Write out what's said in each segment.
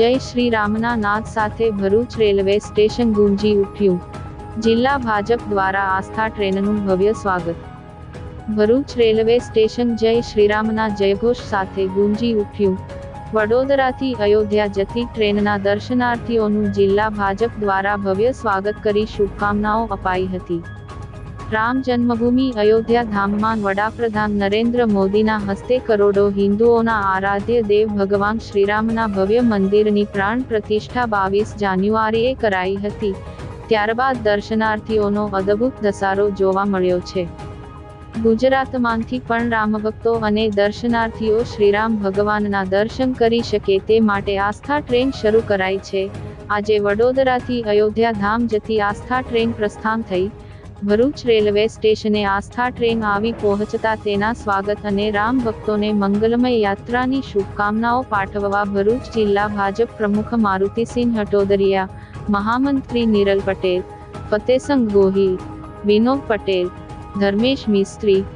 જય શ્રી રામના નાદ સાથે ભરૂચ રેલવે સ્ટેશન ગુંજી ઉઠ્યું। જિલ્લા ભાજપ દ્વારા આસ્થા ટ્રેનનું ભવ્ય સ્વાગત। ભરૂચ રેલવે સ્ટેશન જય શ્રીરામના જયઘોષ સાથે ગુંજી ઉઠ્યું। વડોદરાથી અયોધ્યા જતી ટ્રેનના દર્શનાર્થીઓનું જિલ્લા ભાજપ દ્વારા ભવ્ય સ્વાગત કરી શુભકામનાઓ અપાઈ હતી। રામ જન્મભૂમિ અયોધ્યા ધામમાં વડાપ્રધાન નરેન્દ્ર મોદીના હસ્તે કરોડો હિન્દુઓના આરાધ્ય દેવ ભગવાન શ્રીરામના ભવ્ય મંદિરની પ્રાણ પ્રતિષ્ઠા 22 જાન્યુઆરીએ કરાઈ હતી। ત્યારબાદ દર્શનાર્થીઓનો અદ્ભુત ધસારો જોવા મળ્યો છે। ગુજરાતમાંથી પણ રામભક્તો અને દર્શનાર્થીઓ શ્રીરામ ભગવાનના દર્શન કરી શકે તે માટે આસ્થા ટ્રેન શરૂ કરાઈ છે। આજે વડોદરાથી અયોધ્યા ધામ જતી આસ્થા ટ્રેન પ્રસ્થાન થઈ। ભરૂચ રેલવે સ્ટેશને આસ્થા ટ્રેન આવી પહોંચતા તેના સ્વાગત અને રામ ભક્તોને મંગલમય યાત્રાની શુભકામનાઓ પાઠવવા ભરૂચ જિલ્લા ભાજપ પ્રમુખ મારુતિસિંહ હટોદરિયા, મહામંત્રી નિરલ પટેલ, ફતેસંગ ગોહિલ, વિનોદ પટેલ, ધર્મેશ મિસ્ત્રી,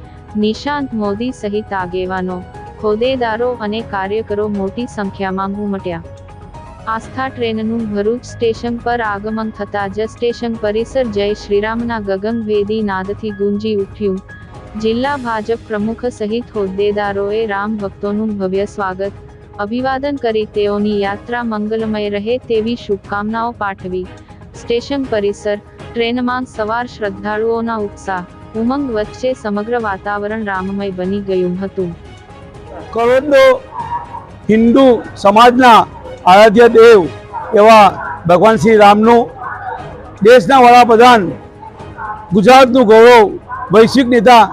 નિશાંત મોદી સહિત આગેવાનો, હોદ્દેદારો અને કાર્યકરો મોટી સંખ્યામાં ઉમટ્યા। આસ્થા ટ્રેનનું ભરૂચ સ્ટેશન પર આગમન થતાં જ સ્ટેશન પરિસર જય શ્રીરામના ગગનભેદી નાદથી ગુંજી ઉઠ્યું। જિલ્લા ભાજપ પ્રમુખ સહિત હોદ્દેદારોએ રામ ભક્તોનું ભવ્ય સ્વાગત, અભિવાદન કરી તેઓની યાત્રા મંગલમય રહે તેવી શુભકામનાઓ પાઠવી। સ્ટેશન પરિસર, ટ્રેનમાં સવાર શ્રદ્ધાળુઓના ઉત્સાહ, ઉમંગ વચ્ચે સમગ્ર વાતાવરણ રામમય બની ગયું હતું। કરોડો હિન્દુ સમાજના આરાધ્ય દેવ એવા ભગવાન શ્રી રામનું, દેશના વડાપ્રધાન, ગુજરાતનું ગૌરવ, વૈશ્વિક નેતા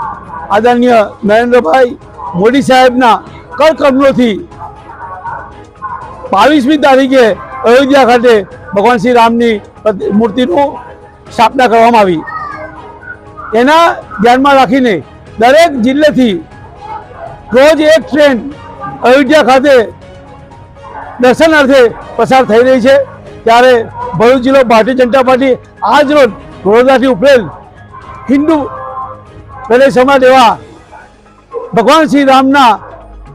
આદરણીય નરેન્દ્રભાઈ મોદી સાહેબના કરકમલોથી 22મી તારીખે અયોધ્યા ખાતે ભગવાન શ્રી રામની મૂર્તિનું સ્થાપના કરવામાં આવી। એના ધ્યાનમાં રાખીને દરેક જિલ્લેથી રોજ એક ટ્રેન અયોધ્યા ખાતે દર્શનાર્થે પસાર થઈ રહી છે। ત્યારે ભરૂચ જિલ્લો ભારતીય જનતા પાર્ટી આજ રોજ વડોદરાથી ઉપરેલ હિન્દુ પ્રદેશ સમાજ એવા ભગવાન શ્રી રામના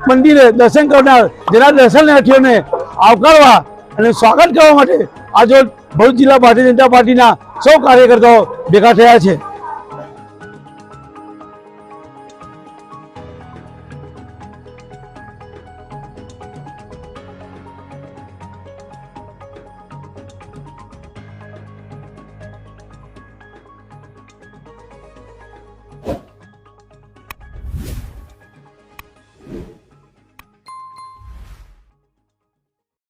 મંદિરે દર્શન કરનાર જેના દર્શનાર્થીઓને આવકારવા અને સ્વાગત કરવા માટે આજ રોજ ભરૂચ જિલ્લા ભારતીય જનતા પાર્ટીના સૌ કાર્યકર્તાઓ ભેગા થયા છે।